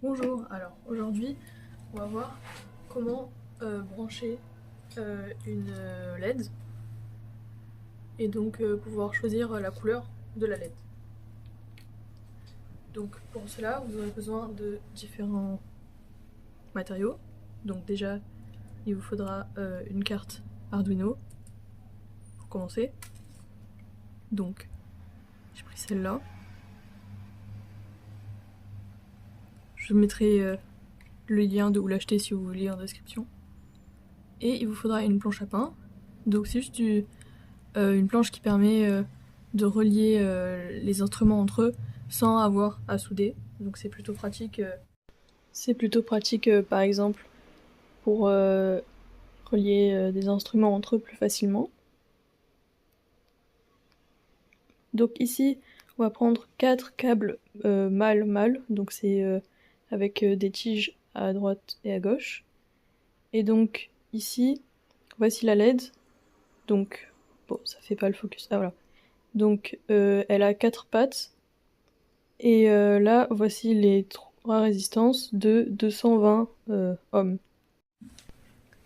Bonjour, alors aujourd'hui on va voir comment brancher une LED et donc pouvoir choisir la couleur de la LED. Donc pour cela vous aurez besoin de différents matériaux. Donc déjà il vous faudra une carte Arduino pour commencer. Donc j'ai pris celle-là. Je mettrai le lien de où l'acheter si vous voulez en description. Et il vous faudra une planche à pain. Donc c'est juste une planche qui permet de relier les instruments entre eux sans avoir à souder. Donc c'est plutôt pratique. C'est plutôt pratique par exemple pour relier des instruments entre eux plus facilement. Donc ici on va prendre 4 câbles mâle-mâle, donc c'est avec des tiges à droite et à gauche. Et donc ici voici la LED. Donc bon, ça fait pas le focus. Ah voilà. Donc elle a 4 pattes. Et là, voici les 3 résistances de 220 ohms.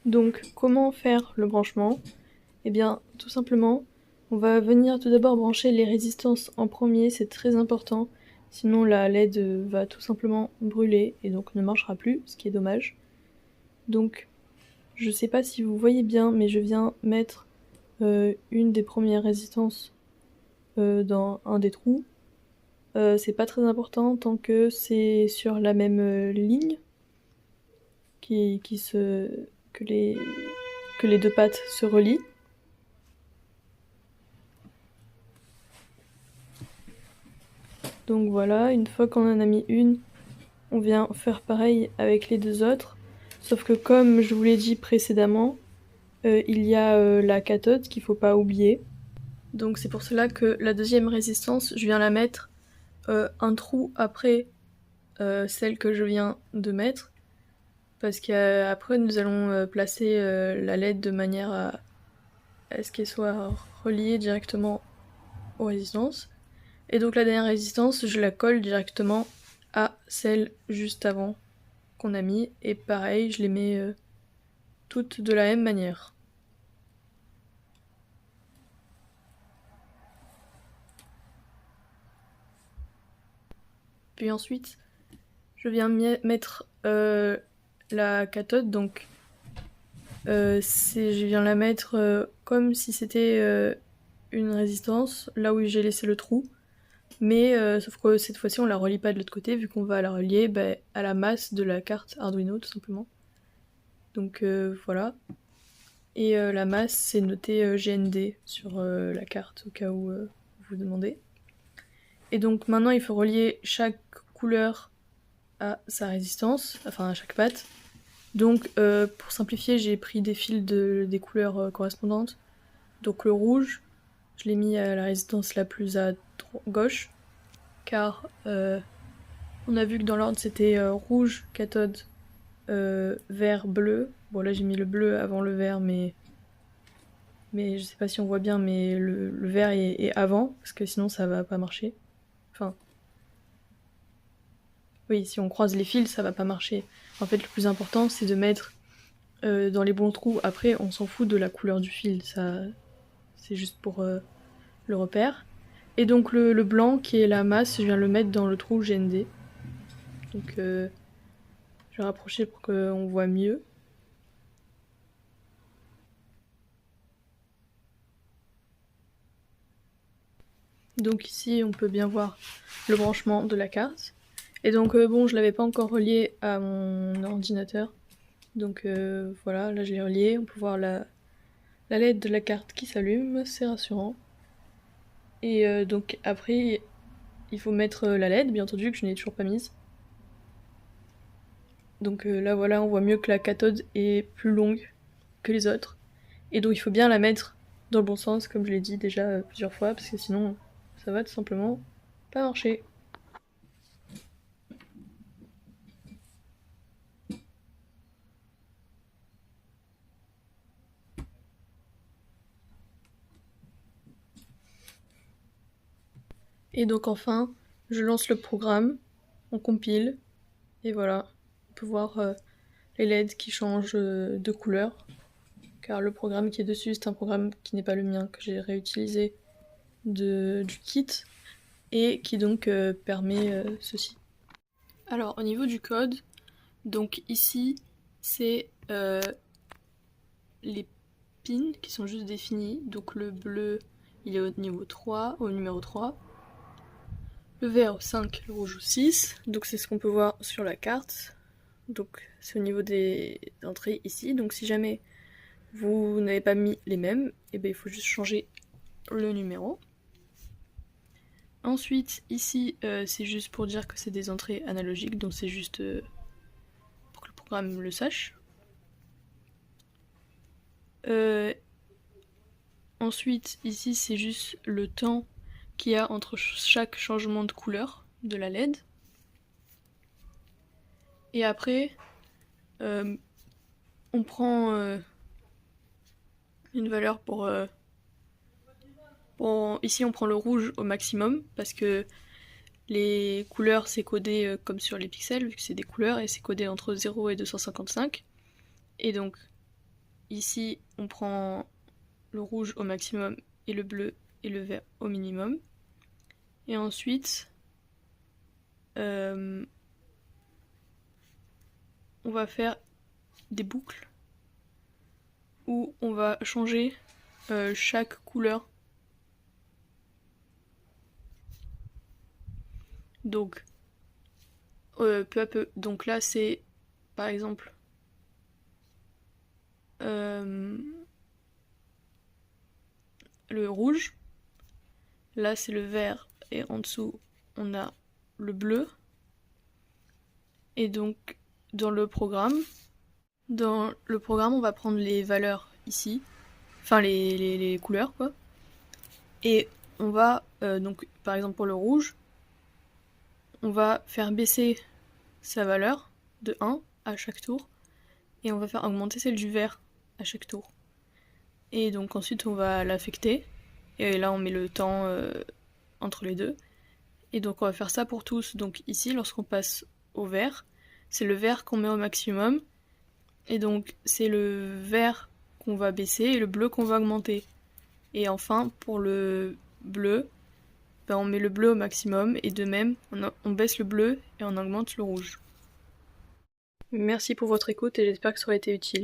Donc, comment faire le branchement? Eh bien, tout simplement, on va venir tout d'abord brancher les résistances en premier, c'est très important. Sinon, la LED va tout simplement brûler et donc ne marchera plus, ce qui est dommage. Donc, je sais pas si vous voyez bien, mais je viens mettre une des premières résistances dans un des trous. C'est pas très important tant que c'est sur la même ligne que les deux pattes se relient. Donc voilà, une fois qu'on en a mis une, on vient faire pareil avec les deux autres. Sauf que comme je vous l'ai dit précédemment, il y a la cathode qu'il faut pas oublier. Donc c'est pour cela que la deuxième résistance, je viens la mettre un trou après celle que je viens de mettre. Parce qu'après nous allons placer la LED de manière à ce qu'elle soit reliée directement aux résistances. Et donc la dernière résistance, je la colle directement à celle juste avant qu'on a mis. Et pareil, je les mets toutes de la même manière. Puis ensuite, je viens mettre la cathode, donc je viens la mettre comme si c'était une résistance, là où j'ai laissé le trou. Mais sauf que cette fois-ci on la relie pas de l'autre côté vu qu'on va la relier à la masse de la carte Arduino tout simplement. Donc voilà. Et la masse c'est noté GND sur la carte au cas où vous vous demandez. Et donc maintenant il faut relier chaque couleur à sa résistance, enfin à chaque patte. Donc pour simplifier j'ai pris des fils des couleurs correspondantes. Donc le rouge, je l'ai mis à la résistance la plus à gauche, car on a vu que dans l'ordre c'était rouge, cathode, vert, bleu. Bon là j'ai mis le bleu avant le vert, mais je sais pas si on voit bien, mais le vert est avant, parce que sinon ça va pas marcher. Enfin, oui, si on croise les fils, ça va pas marcher. En fait, le plus important c'est de mettre dans les bons trous. Après, on s'en fout de la couleur du fil, ça c'est juste pour le repère. Et donc le blanc qui est la masse, je viens le mettre dans le trou GND. Donc je vais rapprocher pour qu'on voit mieux. Donc ici on peut bien voir le branchement de la carte. Et donc bon, je l'avais pas encore relié à mon ordinateur. Donc voilà, là je l'ai relié, on peut voir la LED de la carte qui s'allume, c'est rassurant. Et donc après il faut mettre la LED, bien entendu, que je n'ai toujours pas mise. Donc là voilà, on voit mieux que la cathode est plus longue que les autres. Et donc il faut bien la mettre dans le bon sens, comme je l'ai dit déjà plusieurs fois, parce que sinon ça va tout simplement pas marcher. Et donc enfin, je lance le programme, on compile, Et voilà, on peut voir les LED qui changent de couleur, car le programme qui est dessus, c'est un programme qui n'est pas le mien, que j'ai réutilisé du kit, et qui donc permet ceci. Alors au niveau du code, donc ici c'est les pins qui sont juste définis, donc le bleu il est au numéro 3, le vert au 5, le rouge au 6, donc c'est ce qu'on peut voir sur la carte. Donc c'est au niveau des entrées ici, donc si jamais vous n'avez pas mis les mêmes, et bien il faut juste changer le numéro. Ensuite ici c'est juste pour dire que c'est des entrées analogiques, donc c'est juste pour que le programme le sache. Ensuite ici c'est juste le temps qu'il y a entre chaque changement de couleur de la LED. Et après on prend une valeur pour ici on prend le rouge au maximum parce que les couleurs c'est codé comme sur les pixels vu que c'est des couleurs et c'est codé entre 0 et 255. Et donc ici on prend le rouge au maximum et le bleu et le vert au minimum. Et ensuite on va faire des boucles où on va changer chaque couleur. Donc peu à peu. Donc là c'est par exemple le rouge. Là c'est le vert et en dessous on a le bleu. Et donc dans le programme on va prendre les valeurs ici, enfin les couleurs quoi. Et on va donc par exemple pour le rouge, on va faire baisser sa valeur de 1 à chaque tour et on va faire augmenter celle du vert à chaque tour. Et donc ensuite on va l'affecter et là on met le temps entre les deux. Et donc on va faire ça pour tous. Donc ici lorsqu'on passe au vert, c'est le vert qu'on met au maximum. Et donc c'est le vert qu'on va baisser et le bleu qu'on va augmenter. Et enfin pour le bleu, ben on met le bleu au maximum et de même on baisse le bleu et on augmente le rouge. Merci pour votre écoute et j'espère que ça aura été utile.